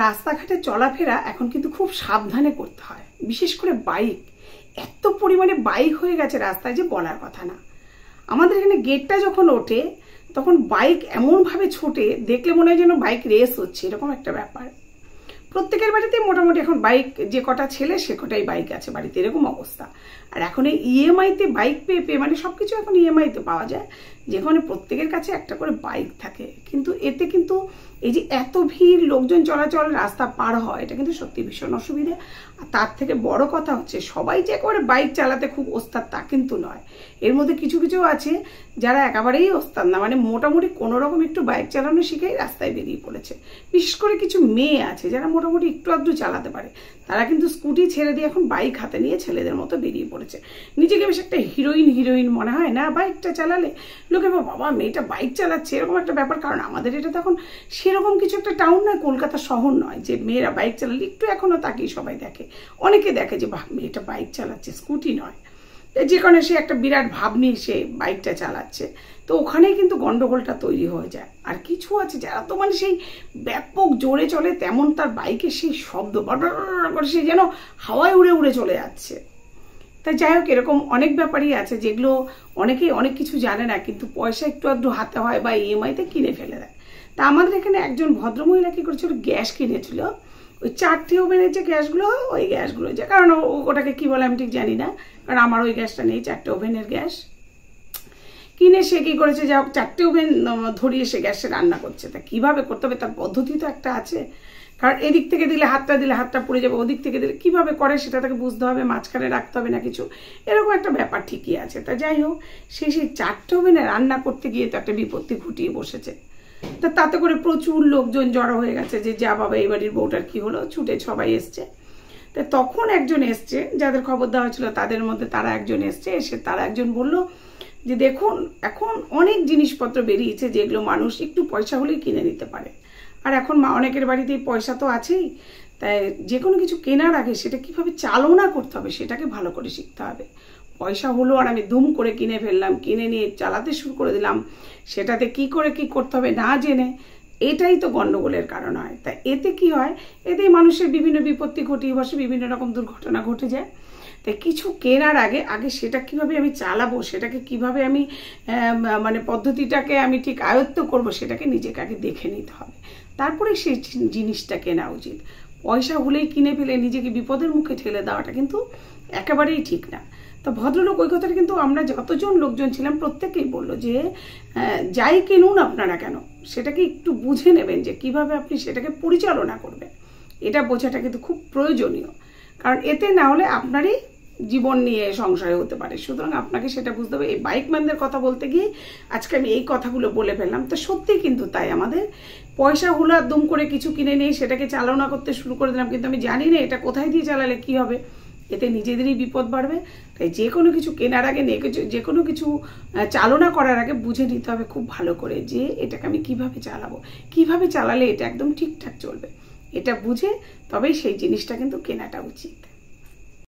রাস্তাঘাটে চলাফেরা এখন কিন্তু খুব সাবধানে করতে হয়, বিশেষ করে বাইক। এত পরিমাণে বাইক হয়ে গেছে রাস্তায় যে বলার কথা না। আমাদের এখানে গেটটা যখন ওঠে তখন বাইক এমনভাবে ছোটে, দেখলে মনে হয় যেন বাইক রেস হচ্ছে, এরকম একটা ব্যাপার। প্রত্যেকের বাড়িতে মোটামুটি এখন বাইক, যে কটা ছেলে সে কটাই বাইক আছে বাড়িতে, এরকম অবস্থা। আর এখন এই ইএমআইতে বাইক পেয়ে মানে সবকিছু এখন ইএমআইতে পাওয়া যায়, যেখানে প্রত্যেকের কাছে একটা করে বাইক থাকে। কিন্তু এতে কিন্তু এই যে এত ভিড়, লোকজন চলাচল, রাস্তা পার হয়, এটা কিন্তু সত্যি ভীষণ অসুবিধা। আর তার থেকে বড় কথা হচ্ছে, সবাই যে একেবারে বাইক চালাতে খুব ওস্তাদ তা কিন্তু নয়। এর মধ্যে কিছু কিছু আছে যারা একেবারেই ওস্তাদ না, মানে মোটামুটি কোনো রকম একটু বাইক চালানো শিখেই রাস্তায় বেরিয়ে পড়েছে। বিশেষ করে কিছু মেয়ে আছে যারা মোটামুটি একটু আধটু চালাতে পারে, তারা কিন্তু স্কুটি ছেড়ে দিয়ে এখন বাইক হাতে নিয়ে ছেলেদের মতো বেরিয়ে পড়েছে। নিজেকে বেশ একটা হিরোইন মনে হয় না বাইকটা চালালে। লোকে বাবা মেয়েটা বাইক চালাচ্ছে, এরকম একটা ব্যাপার। কারণ আমাদের এটা তখন সেরকম কিছু একটা টাউন নয়, কলকাতা শহর নয় যে মেয়েরা বাইক চালালে একটু এখনো তাকেই সবাই দেখে, অনেকে দেখে যে বাহ মেয়েটা বাইক চালাচ্ছে, স্কুটি নয়। যে কারণে সে একটা বিরাট ভাব নিয়ে সে বাইকটা চালাচ্ছে। তো ওখানেই কিন্তু গন্ডগোলটা তৈরি হয়ে যায়। আর কিছু আছে যারা তো মানে সেই ব্যাপক জোরে চলে, তেমন তার বাইকের সেই শব্দ করে সে যেন হাওয়ায় উড়ে উড়ে চলে যাচ্ছে। তাই যাই হোক, এরকম অনেক ব্যাপারই আছে যেগুলো অনেকেই অনেক কিছু জানে না, কিন্তু পয়সা একটু আধটু হাতে হয় বা ইএমআইতে কিনে ফেলে দেয়। তা আমাদের এখানে একজন ভদ্রমহিলা কি করেছিল, গ্যাস কিনেছিল, ওই 4টে ওভেনের যে গ্যাসগুলো, ওই গ্যাসগুলো, যে কারণ ওটাকে কি বলে আমি ঠিক জানি না, কারণ আমার ওই গ্যাসটা নেই, 4টে ওভেনের গ্যাস কিনে সে কি করেছে, যা হোক 4টে ওভেন ধরিয়ে সে গ্যাসে রান্না করছে। তা কিভাবে করতে হবে তার পদ্ধতি তো একটা আছে, কারণ এদিক থেকে দিলে হাতটা পুড়ে যাবে, ওদিক থেকে দিলে কিভাবে করে সেটা তাকে বুঝতে হবে, মাঝখানে রাখতে হবে না কিছু, এরকম একটা ব্যাপার ঠিকই আছে। তা যাই হোক, সেই 4টে ওভেনে রান্না করতে গিয়ে তো একটা বিপত্তি ঘটিয়ে বসেছে। তা তাতে করে প্রচুর লোকজন জড়ো হয়ে গেছে যে যা বাবা এই বাড়ির বউটার কি হলো, ছুটে সবাই এসছে। তা তখন একজন এসছে, যাদের খবর দেওয়া হয়েছিল তাদের মধ্যে তারা একজন এসছে, এসে তারা একজন বলল যে দেখুন এখন অনেক জিনিসপত্র বেরিয়েছে যেগুলো মানুষ একটু পয়সা হলেই কিনে নিতে পারে। আর এখন অনেকের বাড়িতেই পয়সা তো আছেই, তাই যে কোনো কিছু কেনার আগে সেটা কিভাবে চালনা করতে হবে সেটাকে ভালো করে শিখতে হবে। পয়সা হলো আর আমি দুম করে কিনে ফেললাম, কিনে নিয়ে চালাতে শুরু করে দিলাম, সেটাতে কি করে কি করতে হবে না জেনে, এটাই তো গন্ডগোলের কারণ হয়। তা এতে কি হয়, এতেই মানুষের বিভিন্ন বিপত্তি ঘটিয়ে বসে, বিভিন্ন রকম দুর্ঘটনা ঘটে যায়। তাই কিছু কেনার আগে সেটা কিভাবে আমি চালাবো, সেটাকে কিভাবে আমি মানে পদ্ধতিটাকে আমি ঠিক আয়ত্ত করব, সেটাকে নিজেকে আগে দেখে নিতে হবে, তারপরে সেই জিনিসটা কেনা উচিত। পয়সা হলেই কিনে ফেলে নিজেকে বিপদের মুখে ঠেলে দেওয়াটা কিন্তু একেবারেই ঠিক না। তো ভদ্রলোক ওই কথাটা কিন্তু আমরা যতজন লোকজন ছিলাম প্রত্যেকেই বললো যে যাই কিনুন আপনারা কেন, সেটাকে একটু বুঝে নেবেন যে কিভাবে আপনি সেটাকে পরিচালনা করবেন। এটা বোঝাটা কিন্তু খুব প্রয়োজনীয়, কারণ এতে না হলে আপনারই জীবন নিয়ে সংশয় হতে পারে। সুতরাং আপনাকে সেটা বুঝতে হবে। এই বাইকম্যানদের কথা বলতে গিয়ে আজকে আমি এই কথাগুলো বলে ফেললাম। তো সত্যি কিন্তু তাই, আমাদের পয়সা হলো আর দুম করে কিছু কিনে নিয়ে সেটাকে চালনা করতে শুরু করে দিলাম, কিন্তু আমি জানি না এটা কোথায় দিয়ে চালালে কি হবে, এতে নিজেদেরই বিপদ বাড়বে। তাই যে কোনো কিছু কেনার আগে, যে কোনো কিছু চালনা করার আগে বুঝে নিতে হবে খুব ভালো করে যে এটাকে আমি কিভাবে চালাবো, কিভাবে চালালে এটা একদম ঠিকঠাক চলবে, এটা বুঝে তবেই সেই জিনিসটা কিন্তু কেনাটা উচিত।